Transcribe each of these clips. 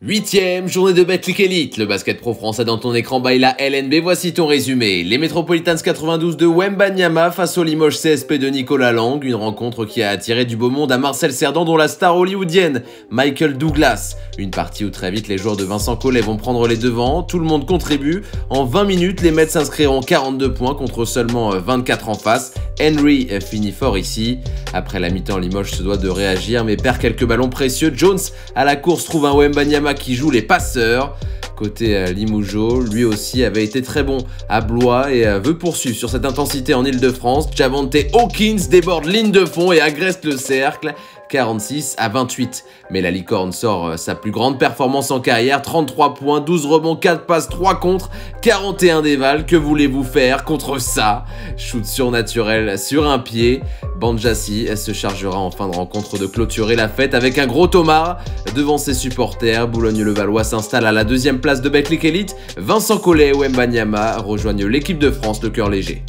8e journée de Betclic Elite, le basket pro français dans ton écran by la LNB, voici ton résumé. Les Metropolitans 92 de Wembanyama face au Limoges CSP de Nicolas Lang, une rencontre qui a attiré du beau monde à Marcel Cerdan dont la star hollywoodienne Michael Douglas. Une partie où très vite les joueurs de Vincent Collet vont prendre les devants, tout le monde contribue. En 20 minutes, les Mets s'inscriront 42 points contre seulement 24 en face. Henry finit fort ici. Après la mi-temps, Limoges se doit de réagir mais perd quelques ballons précieux. Jones à la course trouve un Wembanyama qui joue les passeurs. Côté Limougeau, lui aussi avait été très bon à Blois et veut poursuivre sur cette intensité en Ile-de-France. Javonte Hawkins déborde ligne de fond et agresse le cercle. 46-28. Mais la licorne sort sa plus grande performance en carrière, 33 points, 12 rebonds, 4 passes, 3 contres, 41 dévals. Que voulez-vous faire contre ça? Shoot surnaturel sur un pied. Banjassi se chargera en fin de rencontre de clôturer la fête avec un gros Thomas devant ses supporters. Boulogne-le-Valois s'installe à la 2e place de Betclic Elite. Vincent Collet et Wembanyama rejoignent l'équipe de France de cœur léger.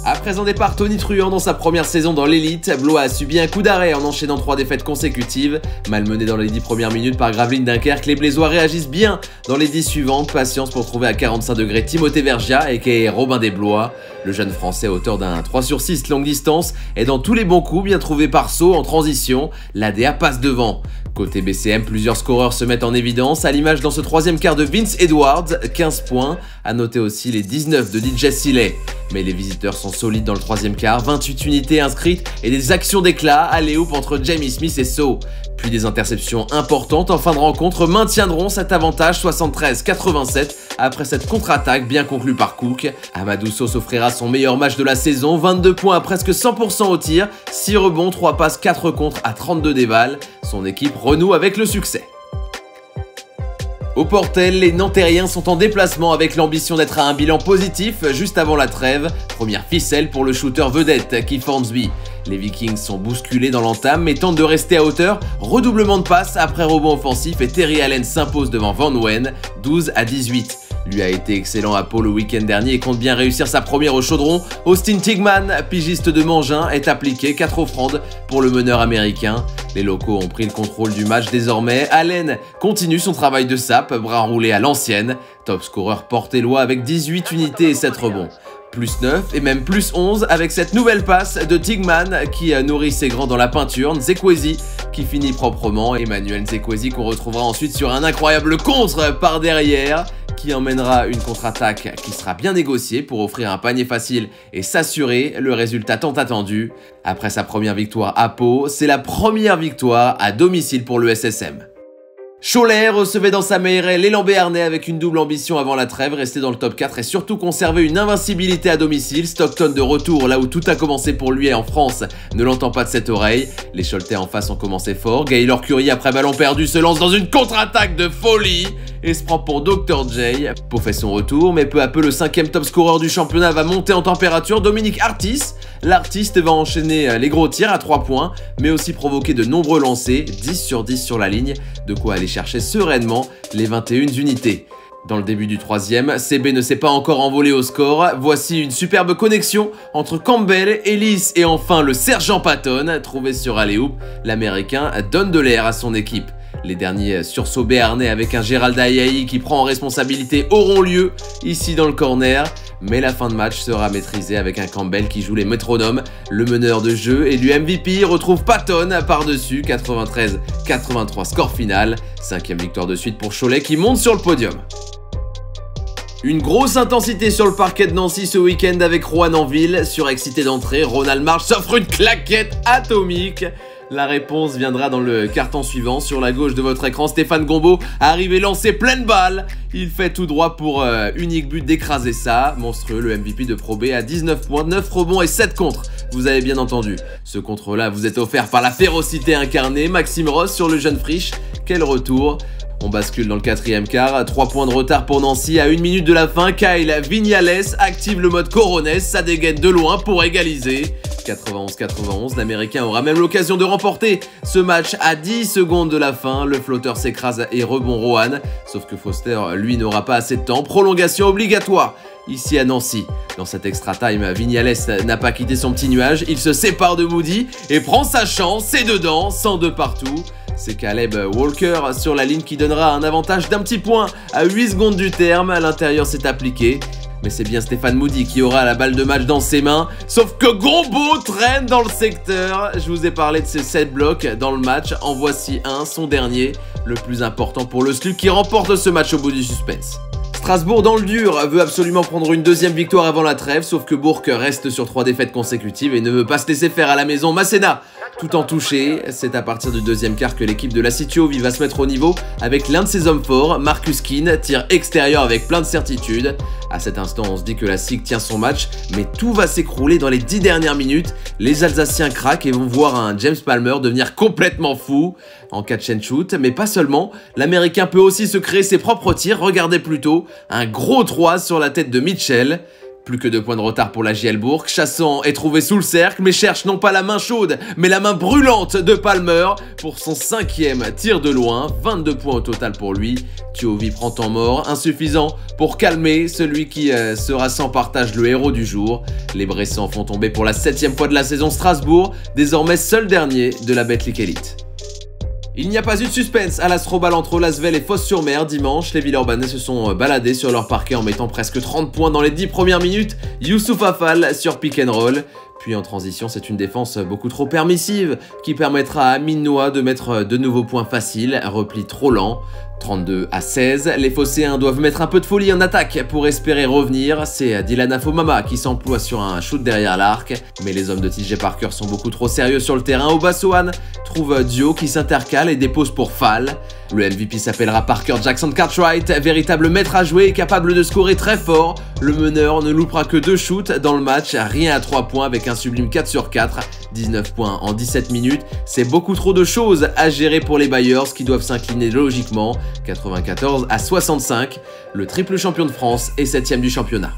Après un départ tonitruant dans sa première saison dans l'élite, Blois a subi un coup d'arrêt en enchaînant 3 défaites consécutives. Malmené dans les 10 premières minutes par Gravelines Dunkerque, les Blésois réagissent bien dans les 10 suivantes. Patience pour trouver à 45 degrés Timothée Vergia aka Robin des Blois. Le jeune français auteur d'un 3/6 longue distance est dans tous les bons coups, bien trouvé par Sceaux en transition. L'ADA passe devant. Côté BCM, plusieurs scoreurs se mettent en évidence, à l'image dans ce 3e quart de Vince Edwards, 15 points. À noter aussi les 19 de DJ Sillet. Mais les visiteurs sont solides dans le 3e quart, 28 unités inscrites et des actions d'éclat à alley-oop entre Jamie Smith et Sceaux. Puis des interceptions importantes en fin de rencontre maintiendront cet avantage 73-87 après cette contre-attaque bien conclue par Cook. Amadou Sow s'offrira son meilleur match de la saison, 22 points à presque 100% au tir, 6 rebonds, 3 passes, 4 contres à 32 dévals. Son équipe renoue avec le succès. Au Portel, les Nantériens sont en déplacement avec l'ambition d'être à un bilan positif juste avant la trêve. Première ficelle pour le shooter vedette Keith Hornsby. Les Vikings sont bousculés dans l'entame mais tentent de rester à hauteur. Redoublement de passes après rebond offensif et Terry Allen s'impose devant Van Wen, 12-18. Lui a été excellent à Pau le week-end dernier et compte bien réussir sa première au chaudron. Austin Tigman, pigiste de Mangin, est appliqué, 4 offrandes pour le meneur américain. Les locaux ont pris le contrôle du match désormais. Allen continue son travail de sape, bras roulé à l'ancienne. Top scoreur portellois avec 18 unités et 7 rebonds. Plus 9 et même plus 11 avec cette nouvelle passe de Tigman qui nourrit ses grands dans la peinture. Nzekwezi qui finit proprement. Emmanuel Nzekwezi qu'on retrouvera ensuite sur un incroyable contre par derrière qui emmènera une contre-attaque qui sera bien négociée pour offrir un panier facile et s'assurer le résultat tant attendu. Après sa première victoire à Pau, c'est la première victoire à domicile pour le SSM. Cholet recevait dans sa meilleure l'élan béarnais avec une double ambition avant la trêve, rester dans le top 4 et surtout conserver une invincibilité à domicile. Stockton de retour là où tout a commencé pour lui et en France ne l'entend pas de cette oreille. Les Choletais en face ont commencé fort. Gaylor Curry après ballon perdu se lance dans une contre-attaque de folie et se prend pour Dr. J. Pau fait son retour mais peu à peu le 5e top scorer du championnat va monter en température. Dominique Artis, l'artiste va enchaîner les gros tirs à 3 points mais aussi provoquer de nombreux lancers, 10 sur 10 sur la ligne, de quoi aller chercher sereinement les 21 unités. Dans le début du 3e, CB ne s'est pas encore envolé au score. Voici une superbe connexion entre Campbell, Ellis et enfin le sergent Patton. Trouvé sur alley-oop, l'américain donne de l'air à son équipe. Les derniers sursauts béarnais avec un Gérald Ayayi qui prend en responsabilité auront lieu ici dans le corner. Mais la fin de match sera maîtrisée avec un Campbell qui joue les métronomes. Le meneur de jeu et du MVP retrouve Patton par-dessus, 93-83 score final. 5e victoire de suite pour Cholet qui monte sur le podium. Une grosse intensité sur le parquet de Nancy ce week-end avec Rouen en ville. Surexcité d'entrée, Ronald Marsh s'offre une claquette atomique. La réponse viendra dans le carton suivant. Sur la gauche de votre écran, Stéphane Gombeau arrive et lancé pleine balle. Il fait tout droit pour unique but d'écraser ça. Monstrueux, le MVP de Pro B à 19 points, 9 rebonds et 7 contres. Vous avez bien entendu. Ce contre-là vous est offert par la férocité incarnée. Maxime Ross sur le jeune Frisch. Quel retour! On bascule dans le 4e quart, 3 points de retard pour Nancy à 1 minute de la fin. Kyle Vignales active le mode Coronès, ça dégaine de loin pour égaliser. 91-91, l'américain aura même l'occasion de remporter ce match à 10 secondes de la fin. Le flotteur s'écrase et rebond Rohan, sauf que Foster lui n'aura pas assez de temps. Prolongation obligatoire ici à Nancy. Dans cet extra time, Vignales n'a pas quitté son petit nuage, il se sépare de Moody et prend sa chance, c'est dedans, 102 partout. C'est Caleb Walker sur la ligne qui donnera un avantage d'un petit point à 8 secondes du terme. À l'intérieur, c'est appliqué. Mais c'est bien Stéphane Moody qui aura la balle de match dans ses mains. Sauf que Gombo traîne dans le secteur. Je vous ai parlé de ces 7 blocs dans le match. En voici un, son dernier, le plus important pour le SLUC qui remporte ce match au bout du suspense. Strasbourg dans le dur veut absolument prendre une deuxième victoire avant la trêve, sauf que Bourg reste sur 3 défaites consécutives et ne veut pas se laisser faire à la maison. Masséna, tout en touché, c'est à partir du deuxième quart que l'équipe de la Citiovi va se mettre au niveau avec l'un de ses hommes forts, Marcus Keane, tir extérieur avec plein de certitude. À cet instant, on se dit que la SIG tient son match, mais tout va s'écrouler dans les 10 dernières minutes. Les Alsaciens craquent et vont voir un James Palmer devenir complètement fou en catch and shoot, mais pas seulement. L'Américain peut aussi se créer ses propres tirs, regardez plutôt, un gros 3 sur la tête de Mitchell. Plus que 2 points de retard pour la JL Bourg. Chassant est trouvé sous le cercle, mais cherche non pas la main chaude, mais la main brûlante de Palmer pour son 5e tir de loin. 22 points au total pour lui. Thiovi prend temps mort, insuffisant pour calmer celui qui sera sans partage le héros du jour. Les Bressans font tomber pour la 7e fois de la saison Strasbourg, désormais seul dernier de la Betclic Elite. Il n'y a pas eu de suspense à l'Astrobal entre Lasvel et Fos-sur-Mer dimanche. Les Villeurbanais se sont baladés sur leur parquet en mettant presque 30 points dans les 10 premières minutes. Youssouf Afal sur pick and roll. Puis en transition, c'est une défense beaucoup trop permissive qui permettra à Amine Noah de mettre de nouveaux points faciles. Repli trop lent. 32-16, les Phocéens doivent mettre un peu de folie en attaque pour espérer revenir. C'est Dylan Afomama qui s'emploie sur un shoot derrière l'arc. Mais les hommes de TJ Parker sont beaucoup trop sérieux sur le terrain. Obasohan trouve Dio qui s'intercale et dépose pour Fall. Le MVP s'appellera Parker Jackson Cartwright, véritable maître à jouer et capable de scorer très fort. Le meneur ne loupera que 2 shoots dans le match, rien à 3 points avec un sublime 4 sur 4. 19 points en 17 minutes, c'est beaucoup trop de choses à gérer pour les Bayers qui doivent s'incliner logiquement. 94-65, le triple champion de France et 7e du championnat.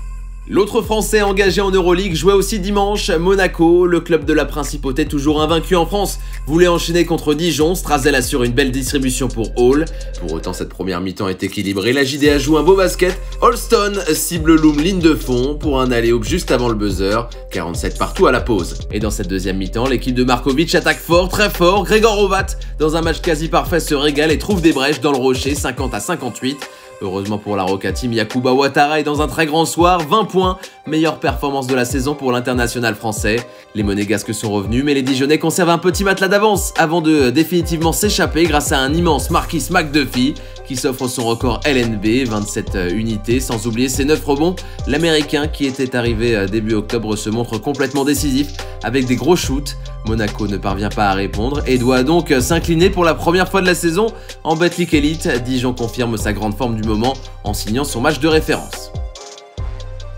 L'autre Français engagé en Euroleague jouait aussi dimanche, Monaco, le club de la Principauté toujours invaincu en France, voulait enchaîner contre Dijon. Strazel assure une belle distribution pour Hall. Pour autant, cette première mi-temps est équilibrée, la JDA joue un beau basket, Holston cible Loom ligne de fond pour un alley-oop juste avant le buzzer, 47 partout à la pause. Et dans cette deuxième mi-temps, l'équipe de Markovic attaque fort, très fort, Grégor Rovat, dans un match quasi parfait, se régale et trouve des brèches dans le rocher, 50-58. Heureusement pour la Roca Team, Yacouba Ouattara est dans un très grand soir, 20 points, meilleure performance de la saison pour l'international français. Les Monégasques sont revenus, mais les Dijonnais conservent un petit matelas d'avance avant de définitivement s'échapper grâce à un immense Marquis McDuffie qui s'offre son record LNB, 27 unités, sans oublier ses 9 rebonds. L'Américain qui était arrivé début octobre se montre complètement décisif avec des gros shoots. Monaco ne parvient pas à répondre et doit donc s'incliner pour la première fois de la saison en Betclic Elite. Dijon confirme sa grande forme du moment en signant son match de référence.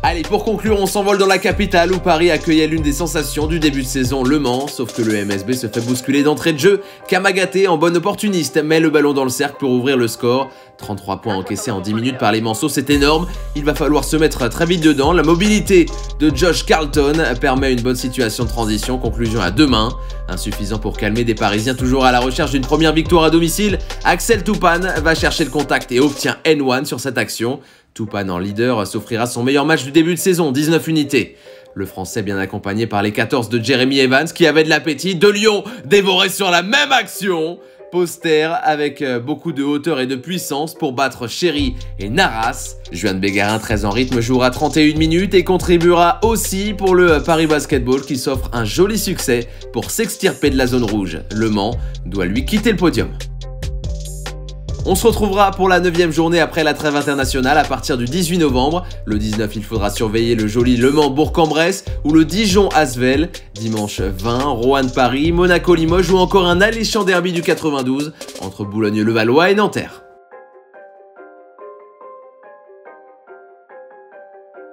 Allez, pour conclure, on s'envole dans la capitale où Paris accueillait l'une des sensations du début de saison, Le Mans, sauf que le MSB se fait bousculer d'entrée de jeu. Kamagaté, en bon opportuniste, met le ballon dans le cercle pour ouvrir le score. 33 points encaissés en 10 minutes par les Manceaux, c'est énorme. Il va falloir se mettre très vite dedans. La mobilité de Josh Carlton permet une bonne situation de transition. Conclusion à 2 mains. Insuffisant pour calmer des Parisiens toujours à la recherche d'une première victoire à domicile. Axel Toupane va chercher le contact et obtient N1 sur cette action. Toupane en leader s'offrira son meilleur match du début de saison, 19 unités. Le Français bien accompagné par les 14 de Jeremy Evans qui avait de l'appétit. De Lyon dévoré sur la même action. Poster avec beaucoup de hauteur et de puissance pour battre Chéri et Naras. Juan Bégarin, très en rythme, jouera 31 minutes et contribuera aussi pour le Paris Basketball qui s'offre un joli succès pour s'extirper de la zone rouge. Le Mans doit lui quitter le podium. On se retrouvera pour la 9e journée après la trêve internationale à partir du 18 novembre. Le 19, il faudra surveiller le joli Le Mans Bourg-en-Bresse ou le Dijon Asvel. Dimanche 20, Roanne Paris, Monaco Limoges ou encore un alléchant derby du 92 entre Boulogne-le-Valois et Nanterre.